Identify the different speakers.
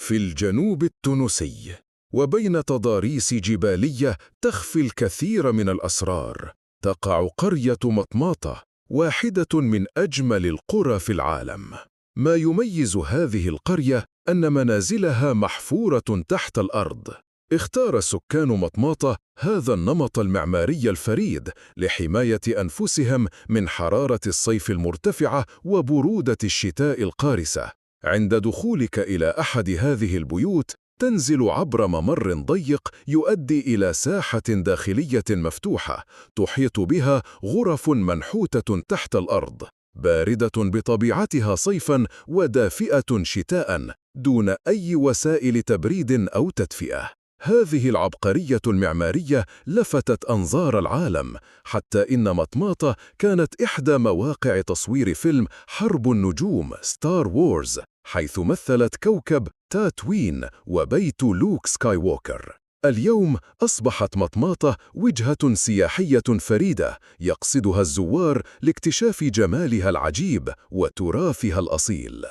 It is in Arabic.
Speaker 1: في الجنوب التونسي، وبين تضاريس جبالية تخفي الكثير من الأسرار، تقع قرية مطماطة، واحدة من أجمل القرى في العالم. ما يميز هذه القرية أن منازلها محفورة تحت الأرض. اختار سكان مطماطة هذا النمط المعماري الفريد لحماية أنفسهم من حرارة الصيف المرتفعة وبرودة الشتاء القارسة. عند دخولك إلى أحد هذه البيوت، تنزل عبر ممر ضيق يؤدي إلى ساحة داخلية مفتوحة تحيط بها غرف منحوتة تحت الأرض، باردة بطبيعتها صيفاً ودافئة شتاءً، دون أي وسائل تبريد أو تدفئة. هذه العبقرية المعمارية لفتت أنظار العالم، حتى إن مطماطة كانت إحدى مواقع تصوير فيلم حرب النجوم ستار وورز، حيث مثلت كوكب تاتوين وبيت لوك سكاي ووكر. اليوم أصبحت مطماطة وجهة سياحية فريدة يقصدها الزوار لاكتشاف جمالها العجيب وتراثها الأصيل.